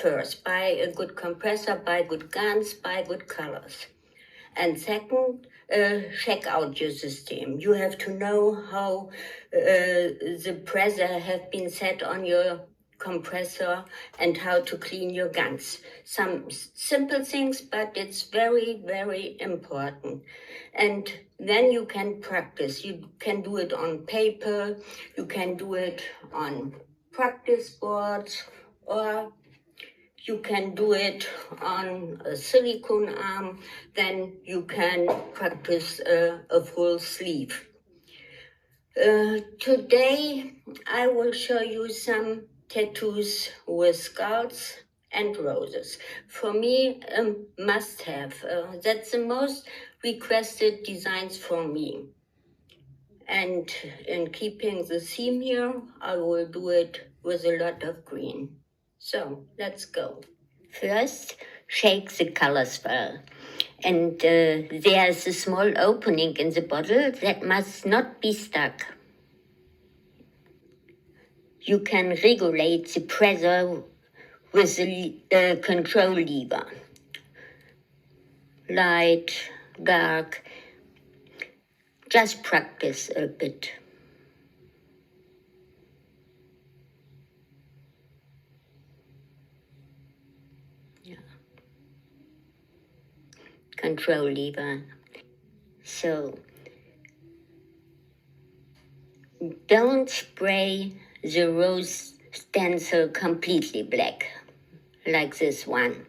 First, buy a good compressor, buy good guns, buy good colors. And second, check out your system. You have to know how the pressure has been set on your compressor and how to clean your guns. Some simple things, but it's very, very important. And then you can practice. You can do it on paper, you can do it on practice boards, or you can do it on a silicone arm, then you can practice a full sleeve. Today I will show you some tattoos with skulls and roses. For me, must have. That's the most requested designs for me. And in keeping the theme here, I will do it with a lot of green. So let's go. First, shake the colors well. And there's a small opening in the bottle that must not be stuck. You can regulate the pressure with the control lever. Light, dark, just practice a bit. Control lever. So don't spray the rose stencil completely black, like this one.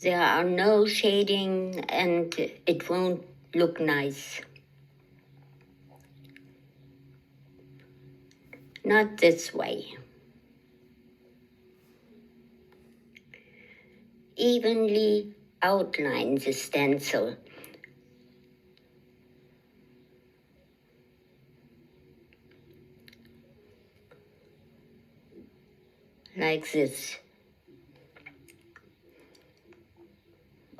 There are no shading and it won't look nice. Not this way. Evenly outline the stencil. Like this.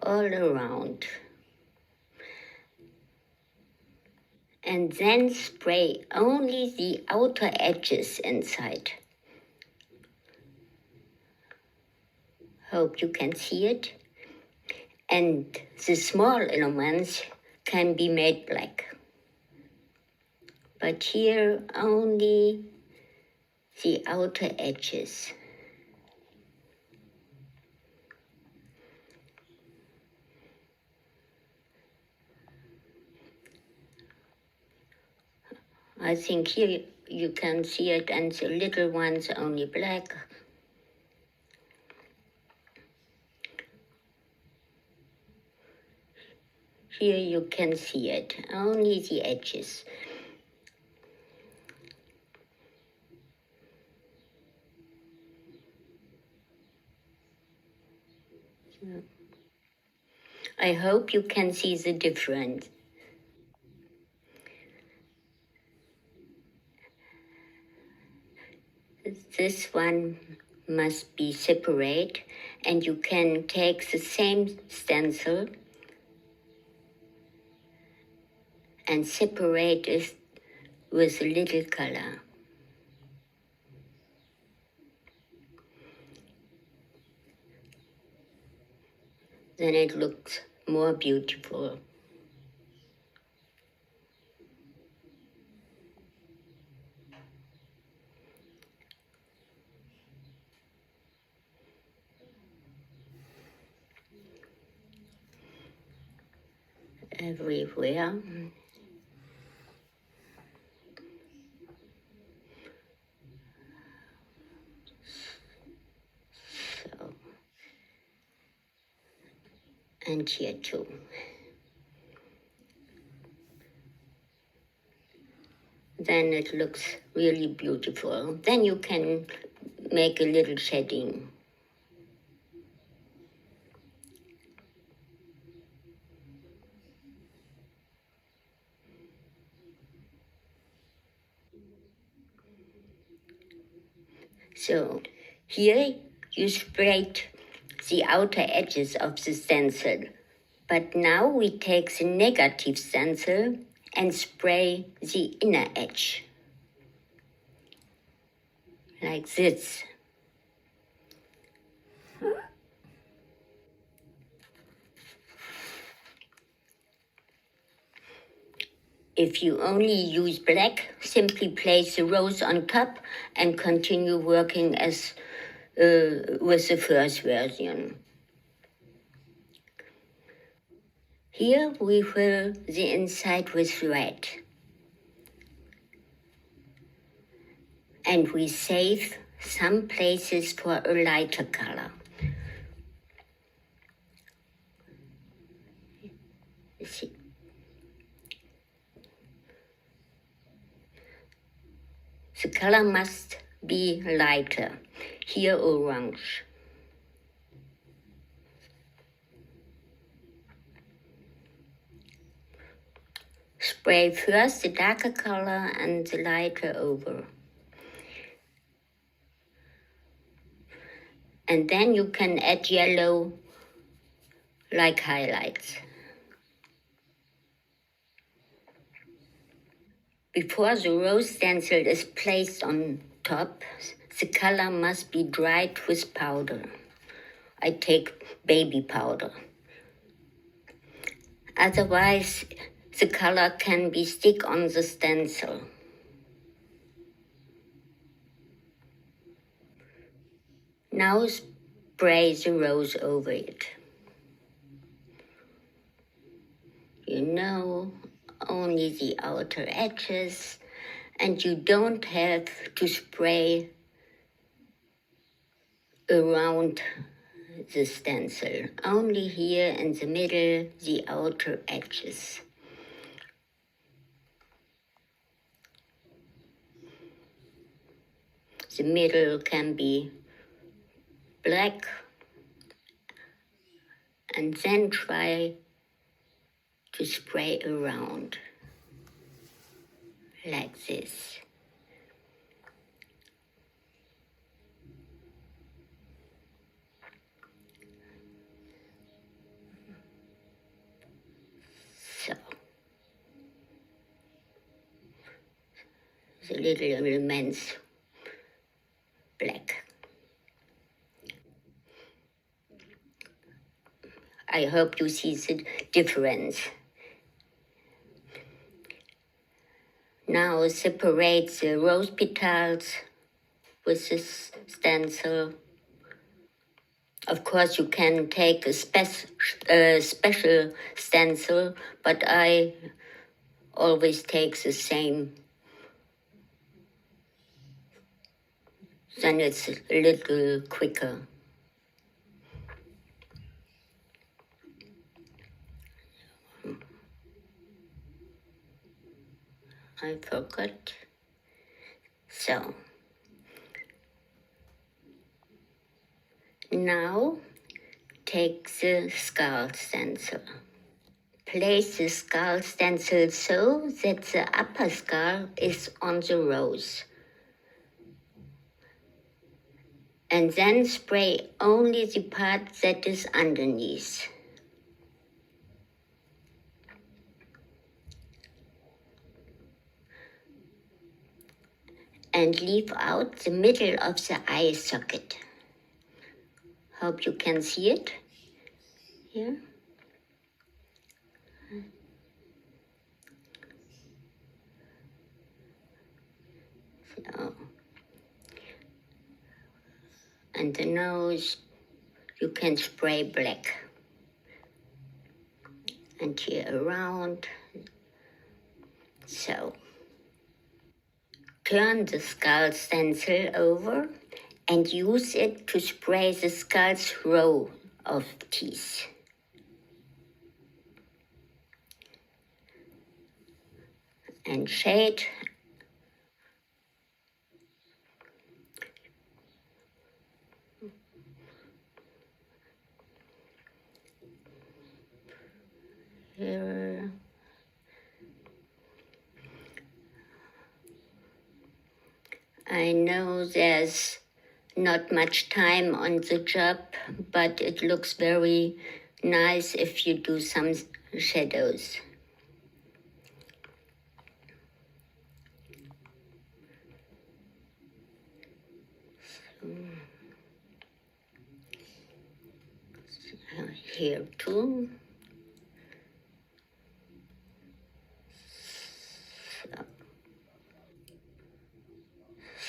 All around. And then spray only the outer edges inside. Hope you can see it. And the small elements can be made black. But here only the outer edges. I think here you can see it, and the little ones only black. Here you can see it, only the edges. I hope you can see the difference. This one must be separate, and you can take the same stencil and separate it with a little color. Then it looks more beautiful. Everywhere. So, and here too. Then it looks really beautiful. Then you can make a little shading. So here you sprayed the outer edges of the stencil, but now we take the negative stencil and spray the inner edge. like this. If you only use black, simply place the rose on top and continue working as with the first version. Here we fill the inside with red. And we save some places for a lighter color. You see. The color must be lighter. Here orange. Spray first the darker color and the lighter over. And then you can add yellow like highlights. Before the rose stencil is placed on top, the color must be dried with powder. I take baby powder. Otherwise, the color can be stick on the stencil. Now spray the rose over it. You know, only the outer edges, and you don't have to spray around the stencil. Only here in the middle, the outer edges. The middle can be black, and then try to spray around like this. So, the little elements black. I hope you see the difference. Now separate the rose petals with this stencil. Of course, you can take a special stencil, but I always take the same. Then it's a little quicker. I forgot. So, now take the skull stencil. Place the skull stencil so that the upper skull is on the rose. And then spray only the part that is underneath. And leave out the middle of the eye socket. Hope you can see it here. So, and the nose, you can spray black. And here around. So, turn the skull stencil over and use it to spray the skull's row of teeth. And shade. Here. I know there's not much time on the job, but it looks very nice if you do some shadows. here too.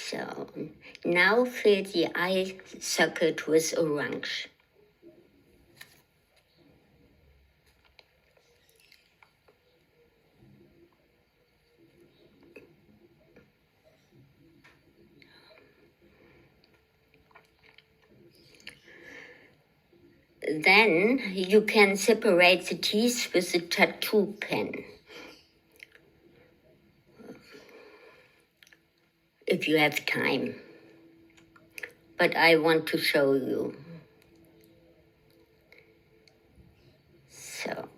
So now fill the eye socket with orange. Then you can separate the teeth with a tattoo pen, if you have time. But I want to show you. So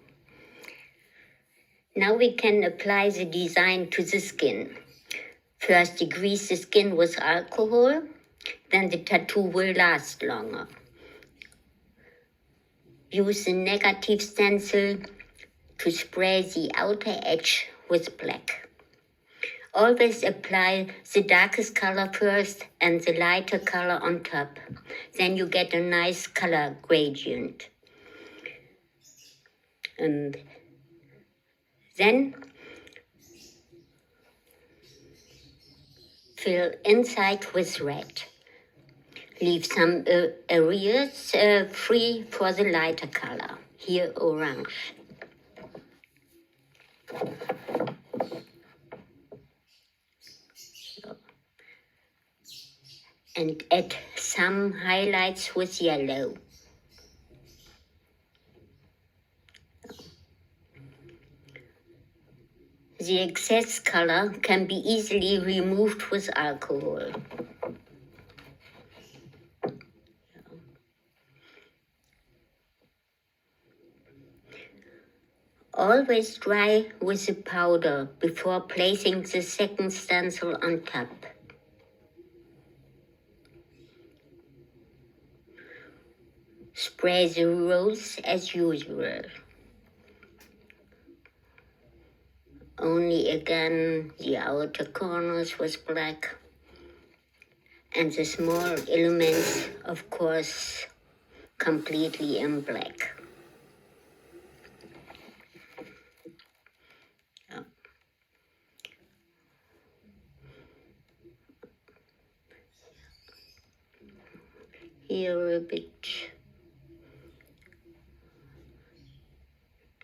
now we can apply the design to the skin. First, degrease the skin with alcohol, then the tattoo will last longer. Use the negative stencil to spray the outer edge with black. Always apply the darkest color first and the lighter color on top. Then you get a nice color gradient. And then fill inside with red. Leave some areas free for the lighter color. Here, orange. And add some highlights with yellow. The excess color can be easily removed with alcohol. Always dry with the powder before placing the second stencil on top. Spray the rose as usual. Only again the outer corners with black. And the small elements, of course, completely in black. Here a bit.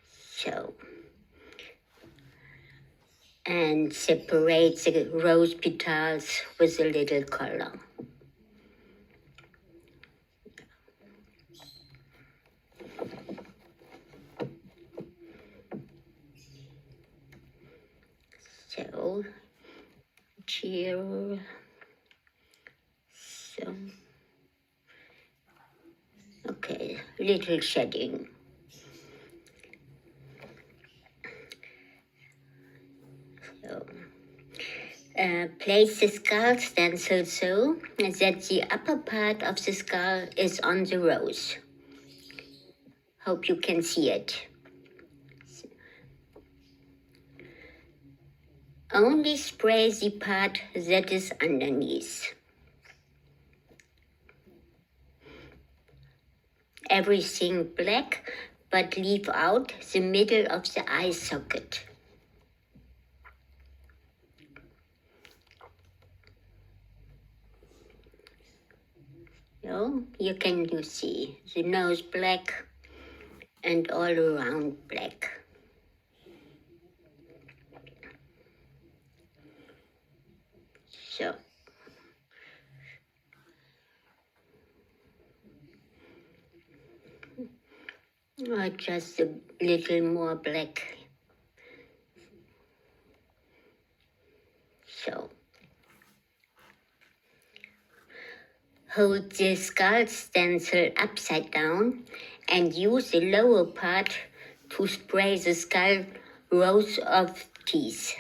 So. And separate the rose petals with a little color. So, here, so, okay, little shading. So, place the skull stencil so that the upper part of the skull is on the rose. Hope you can see it. Only spray the part that is underneath. Everything black, but leave out the middle of the eye socket. So here can you see the nose black and all around black. So just a little more black. So hold the skull stencil upside down and use the lower part to spray the skull rows of teeth.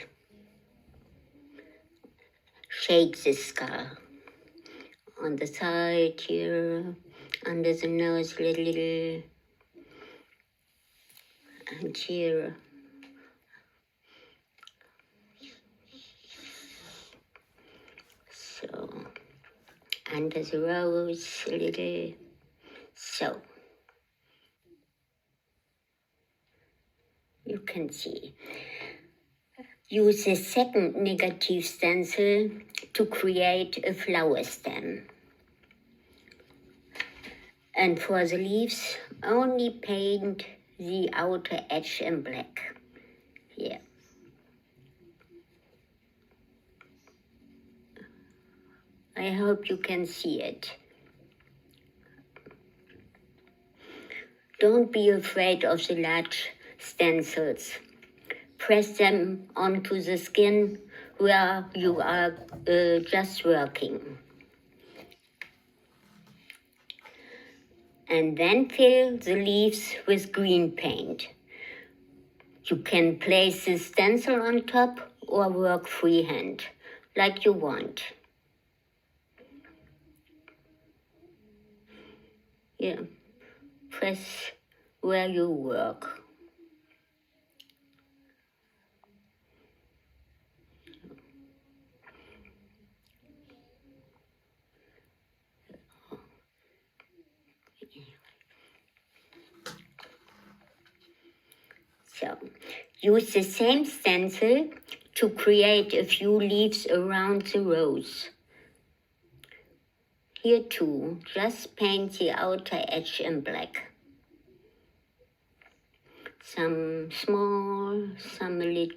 Shake the skull on the side here, under the nose a little, and here. So, under the rose a little, so. You can see. Use the second negative stencil to create a flower stem. And for the leaves, only paint the outer edge in black. Here. I hope you can see it. Don't be afraid of the large stencils. Press them onto the skin where you are just working. And then fill the leaves with green paint. You can place the stencil on top or work freehand, like you want. Here, press where you work. So, use the same stencil to create a few leaves around the rose. Here too, just paint the outer edge in black. Some small, some a little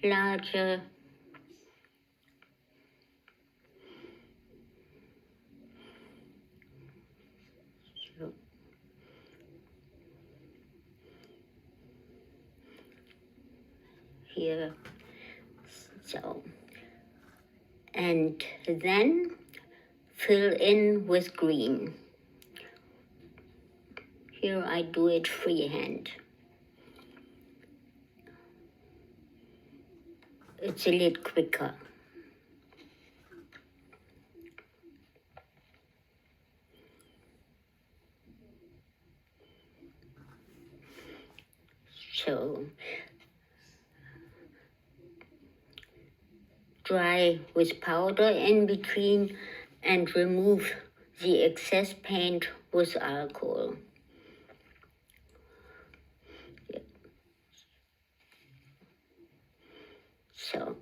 larger. So. Here, so. And then fill in with green. Here I do it freehand. It's a little quicker. So, dry with powder in between and remove the excess paint with alcohol. So,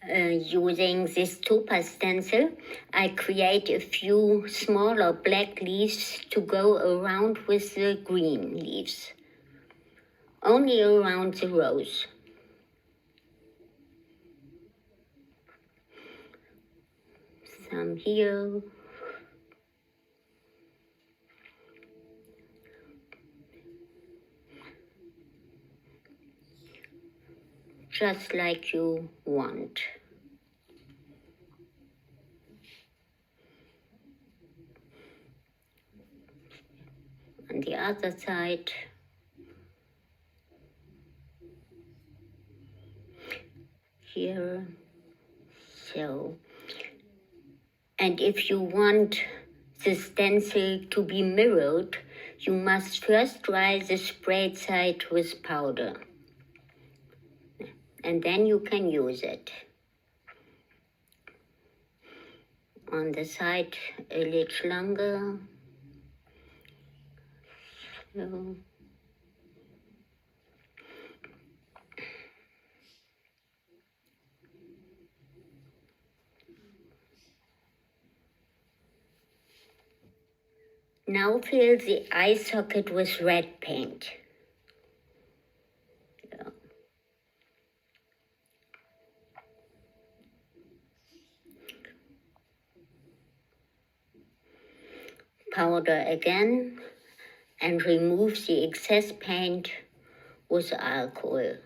using this topaz stencil, I create a few smaller black leaves to go around with the green leaves, only around the rose. Some here. Just like you want. On the other side, here, so. And if you want the stencil to be mirrored, you must first dry the sprayed side with powder. And then you can use it. On the side a little longer. So. Now fill the eye socket with red paint. Powder again and remove the excess paint with alcohol.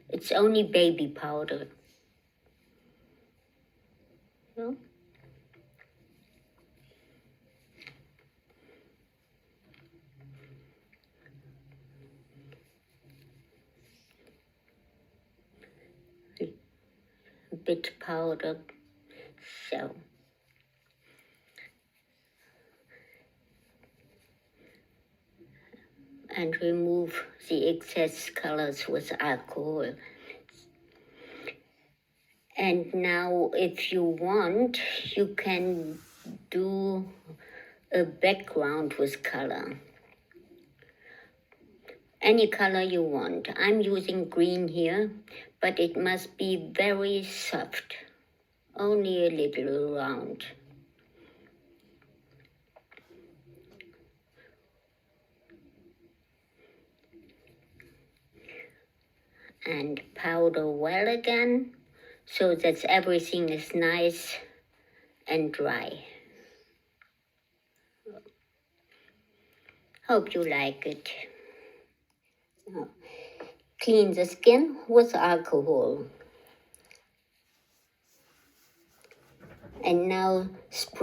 It's only baby powder. So. A bit powder. So. and remove the excess colors with alcohol. And now, if you want, you can do a background with color. Any color you want. I'm using green here, but it must be very soft, only a little round. And powder well again, so that everything is nice and dry. Hope you like it. Now, clean the skin with alcohol. And now spray